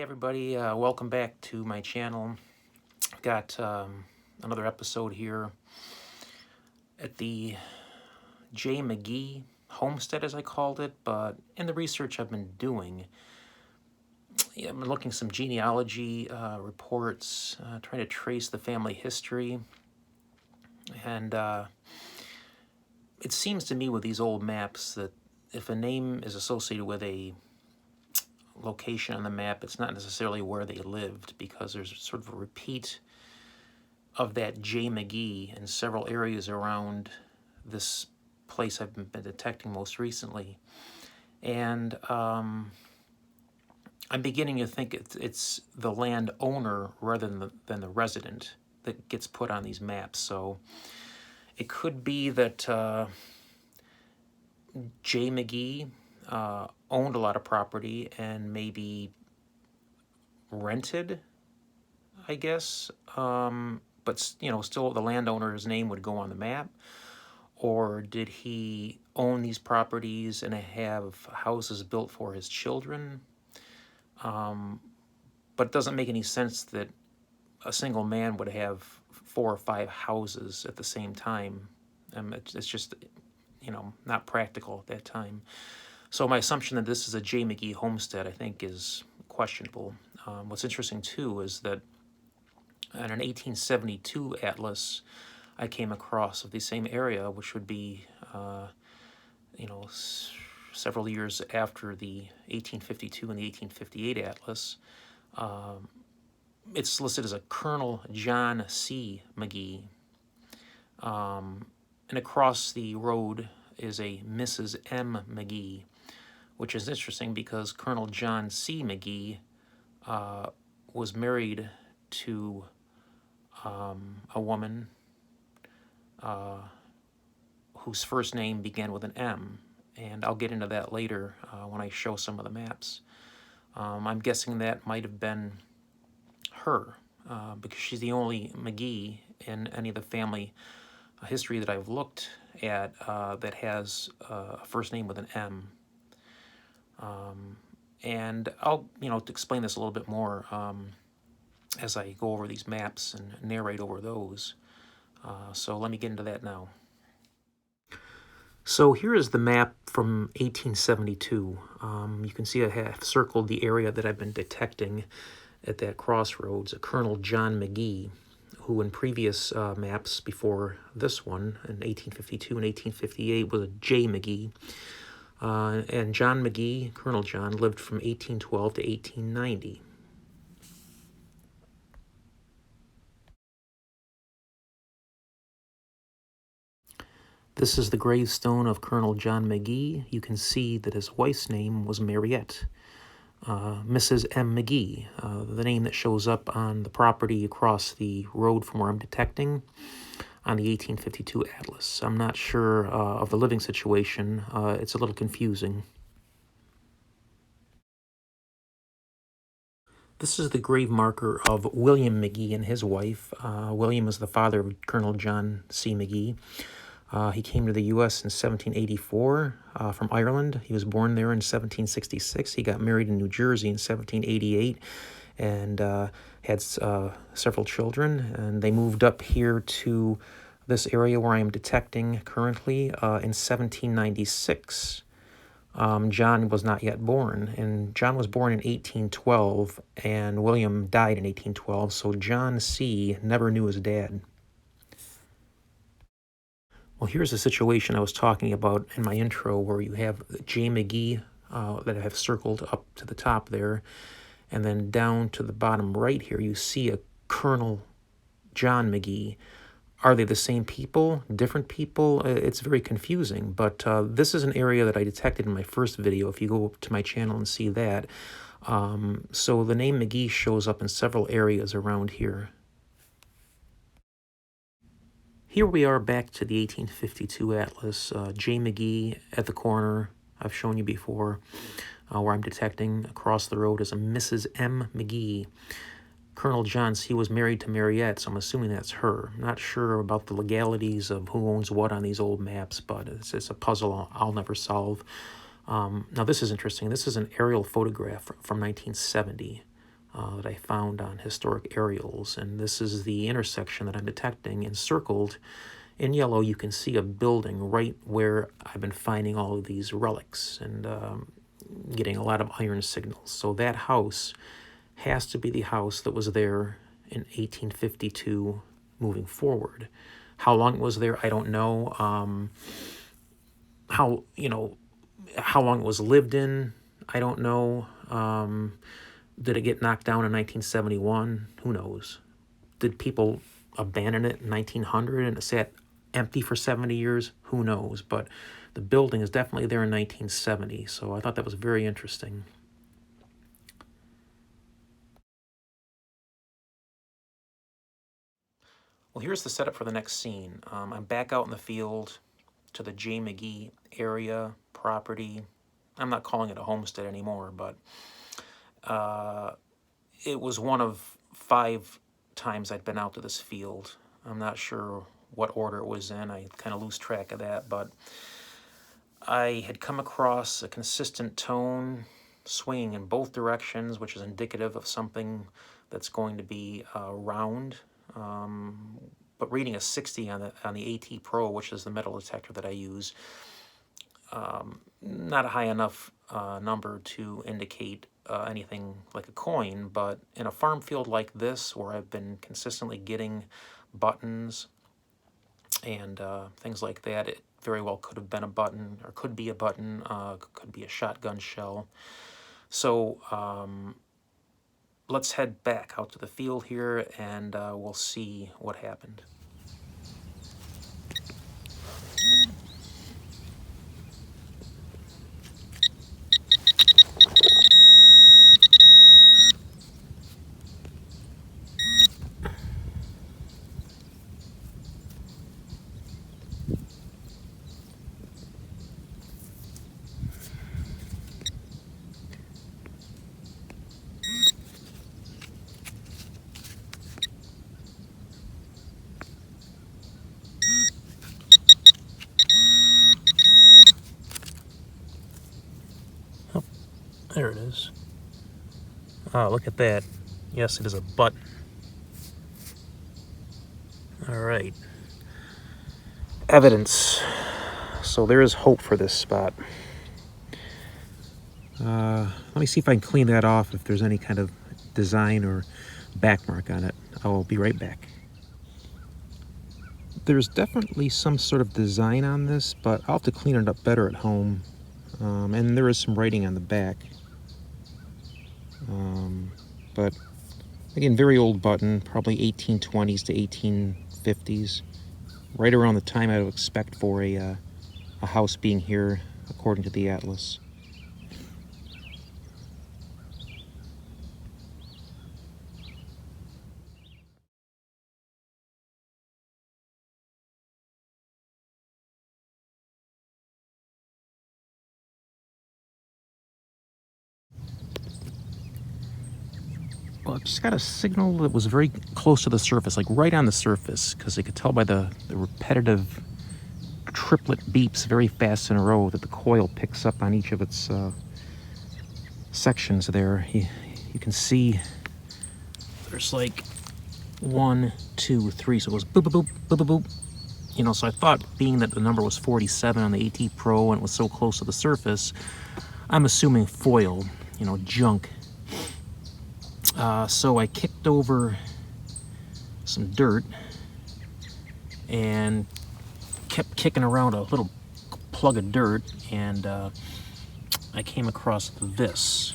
everybody, welcome back to my channel. I've got another episode here at the J. Magee homestead, as I called it, but in the research I've been doing, I've been looking some genealogy reports, trying to trace the family history, and it seems to me with these old maps that if a name is associated with a location on the map, it's not necessarily where they lived, because there's sort of a repeat of that J. Magee in several areas around this place I've been detecting most recently. And I'm beginning to think it's the landowner rather than the resident that gets put on these maps. So it could be that J. Magee owned a lot of property and maybe rented, I guess, but still the landowner's name would go on the map. Or did he own these properties and have houses built for his children? But it doesn't make any sense that a single man would have 4 or 5 houses at the same time. It's just, not practical at that time. So my assumption that this is a J. Magee homestead, I think, is questionable. What's interesting, too, is that in an 1872 atlas I came across of the same area, which would be, several years after the 1852 and the 1858 atlas, it's listed as a Colonel John C. Magee. And across the road is a Mrs. M. Magee, which is interesting because Colonel John C. Magee was married to a woman whose first name began with an M, and I'll get into that later when I show some of the maps. I'm guessing that might have been her, because she's the only Magee in any of the family history that I've looked at that has a first name with an M. And I'll, explain this a little bit more as I go over these maps and narrate over those. So let me get into that now. So here is the map from 1872. You can see I have circled the area that I've been detecting at that crossroads, a Colonel John Magee, who in previous maps before this one, in 1852 and 1858, was a J. Magee. And John Magee, Colonel John, lived from 1812 to 1890. This is the gravestone of Colonel John Magee. You can see that his wife's name was Mariette. Mrs. M. Magee, the name that shows up on the property across the road from where I'm detecting on the 1852 atlas. I'm not sure of the living situation. It's a little confusing. This is the grave marker of William Magee and his wife. William is the father of Colonel John C. Magee. He came to the U.S. in 1784 from Ireland. He was born there in 1766. He got married in New Jersey in 1788 and had several children. And they moved up here to this area where I am detecting currently in 1796. John was not yet born, and John was born in 1812, and William died in 1812, so John C. never knew his dad. Well, here's the situation I was talking about in my intro, where you have J. Magee that I have circled up to the top there, and then down to the bottom right here, you see a Colonel John Magee. Are they the same people, different people? It's very confusing, but this is an area that I detected in my first video, if you go to my channel and see that. So the name Magee shows up in several areas around here. Here we are back to the 1852 atlas. J. Magee at the corner, I've shown you before, where I'm detecting. Across the road is a Mrs. M. Magee. Colonel John C. was married to Mariette, so I'm assuming that's her. I'm not sure about the legalities of who owns what on these old maps, but it's a puzzle I'll never solve. Now this is interesting. This is an aerial photograph from 1970. that I found on historic aerials, and this is the intersection that I'm detecting. Encircled in yellow, you can see a building right where I've been finding all of these relics and getting a lot of iron signals. So that house has to be the house that was there in 1852 moving forward. How long it was there, I don't know. How long it was lived in, I don't know. Did it get knocked down in 1971? Who knows? Did people abandon it in 1900 and it sat empty for 70 years? Who knows? But the building is definitely there in 1970, so I thought that was very interesting. Well, here's the setup for the next scene. I'm back out in the field to the J. Magee area property. I'm not calling it a homestead anymore, but it was one of 5 times I'd been out to this field. I'm not sure what order it was in. I kind of lose track of that, but I had come across a consistent tone swinging in both directions, which is indicative of something that's going to be round. But reading a 60 on the AT Pro, which is the metal detector that I use, not a high enough number to indicate anything like a coin, but in a farm field like this, where I've been consistently getting buttons and things like that, it very well could have been a button, or could be a button, could be a shotgun shell. So let's head back out to the field here, and we'll see what happened. There it is. Oh, look at that. Yes, it is a button. All right. Evidence. So there is hope for this spot. Let me see if I can clean that off, if there's any kind of design or back mark on it. I'll be right back. There's definitely some sort of design on this, but I'll have to clean it up better at home. And there is some writing on the back. But again, very old button, probably 1820s to 1850s. Right around the time I would expect for a house being here, according to the atlas. Well, it just got a signal that was very close to the surface, like right on the surface, because you could tell by the repetitive triplet beeps very fast in a row that the coil picks up on each of its sections there. You can see there's like 1, 2, 3, so it goes boop, boop, boop, boop, boop, boop. You know, so I thought, being that the number was 47 on the AT Pro and it was so close to the surface, I'm assuming foil, you know, junk. So I kicked over some dirt and kept kicking around a little plug of dirt, and I came across this.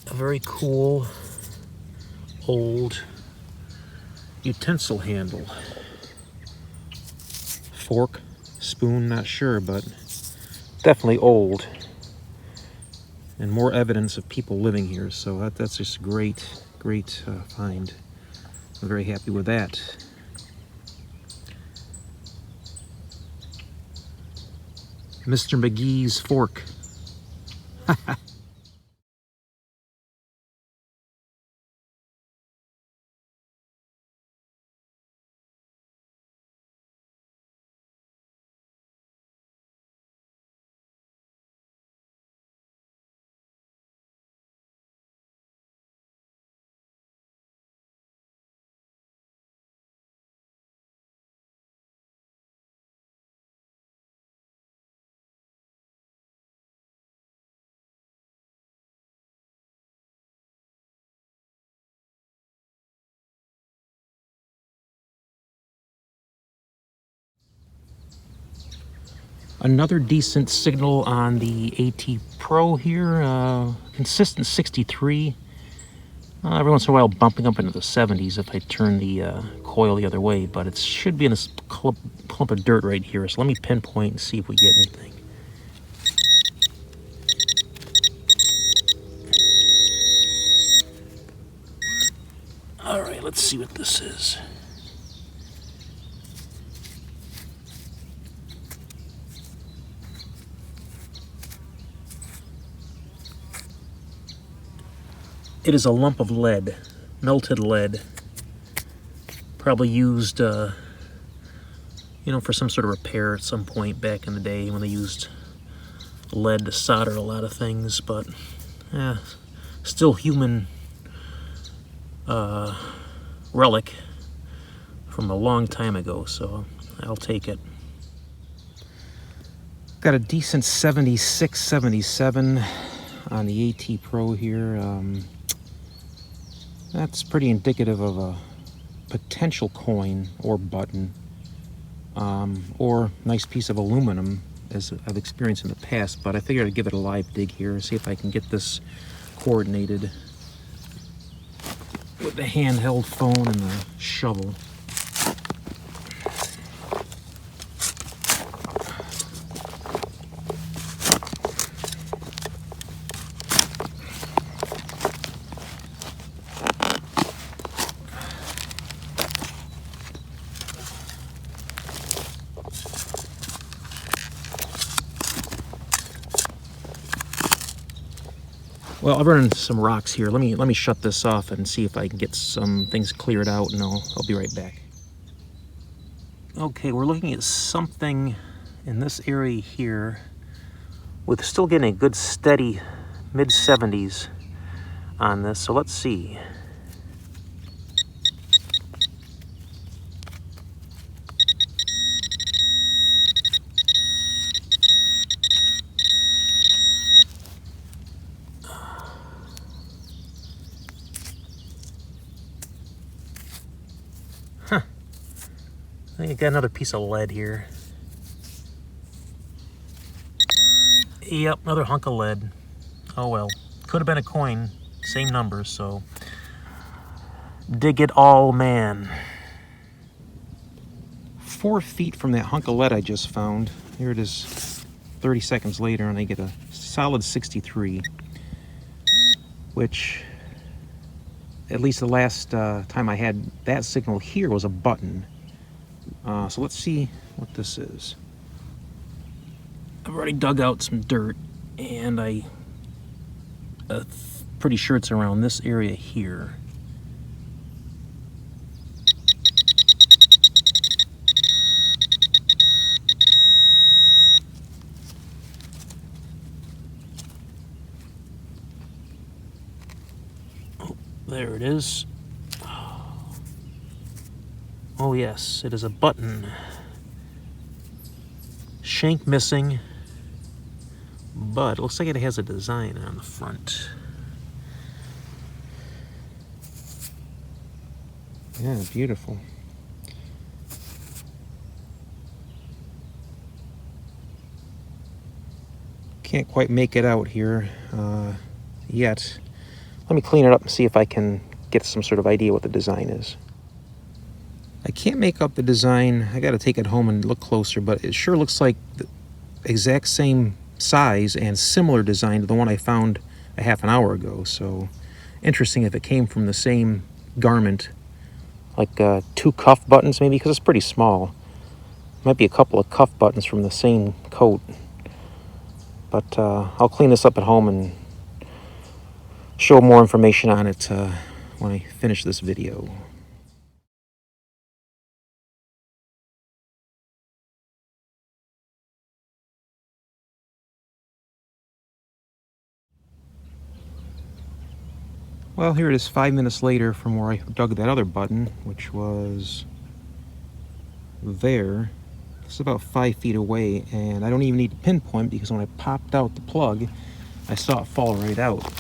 A very cool old utensil handle. Fork, spoon, not sure, but definitely old. And more evidence of people living here, so that's just a great find. I'm very happy with that. Mr. Magee's fork. Another decent signal on the AT Pro here, consistent 63. Every once in a while bumping up into the 70s if I turn the coil the other way, but it should be in this clump of dirt right here. So let me pinpoint and see if we get anything. All right, let's see what this is. It is a lump of lead, melted lead, probably used, you know, for some sort of repair at some point back in the day when they used lead to solder a lot of things, but still human relic from a long time ago, so I'll take it. Got a decent 76, 77 on the AT Pro here. That's pretty indicative of a potential coin or button, or nice piece of aluminum, as I've experienced in the past, but I figured I'd give it a live dig here and see if I can get this coordinated with the handheld phone and the shovel. Well, I've run into some rocks here. Let me shut this off and see if I can get some things cleared out, and I'll be right back. Okay, we're looking at something in this area here with still getting a good steady mid-70s on this, so let's see. I think I got another piece of lead here. Yep, another hunk of lead. Oh well. Could have been a coin. Same number, so dig it all, man. 4 feet from that hunk of lead I just found. Here it is 30 seconds later, and I get a solid 63. Which, at least the last time I had that signal here was a button. So let's see what this is. I've already dug out some dirt, and I'm pretty sure it's around this area here. Oh, there it is. Oh yes, it is a button. Shank missing, but it looks like it has a design on the front. Yeah, beautiful. Can't quite make it out here yet. Let me clean it up and see if I can get some sort of idea what the design is. I can't make up the design. I got to take it home and look closer, but it sure looks like the exact same size and similar design to the one I found a half an hour ago. So interesting if it came from the same garment, like 2 cuff buttons maybe, because it's pretty small. Might be a couple of cuff buttons from the same coat. But I'll clean this up at home and show more information on it when I finish this video. Well, here it is 5 minutes later from where I dug that other button, which was there. It's about 5 feet away, and I don't even need to pinpoint because when I popped out the plug, I saw it fall right out.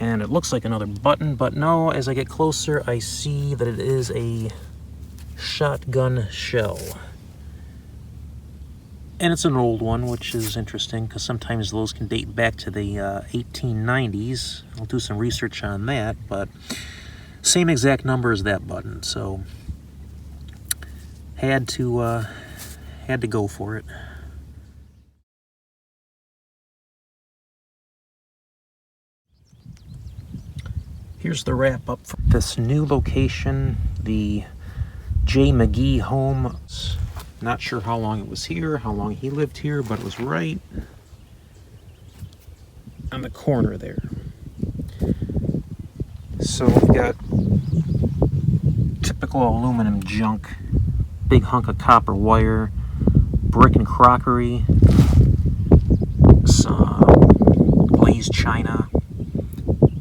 And it looks like another button, but no, as I get closer, I see that it is a shotgun shell. And it's an old one, which is interesting because sometimes those can date back to the 1890s. I'll do some research on that, but same exact number as that button, so had to go for it. Here's the wrap up for this new location, the J. Magee home. Not sure how long it was here, how long he lived here, but it was right on the corner there. So we've got typical aluminum junk, big hunk of copper wire, brick and crockery, some glazed china,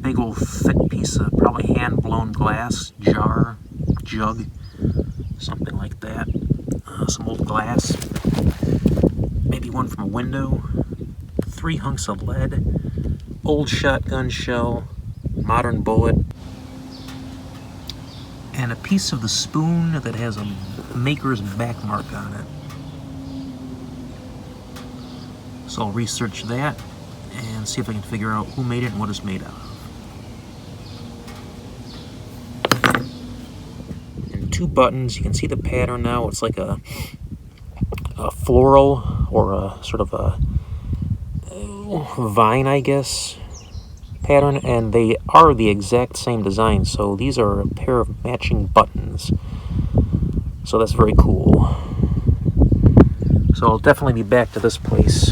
big old thick piece of probably hand-blown glass, jar, jug, something like that. Some old glass, maybe one from a window, 3 hunks of lead, old shotgun shell, modern bullet, and a piece of the spoon that has a maker's back mark on it. So I'll research that and see if I can figure out who made it and what it's made out of. And 2 buttons, you can see the pattern now. It's like a floral or a sort of a vine, I guess, pattern, and they are the exact same design. So these are a pair of matching buttons. So that's very cool. So I'll definitely be back to this place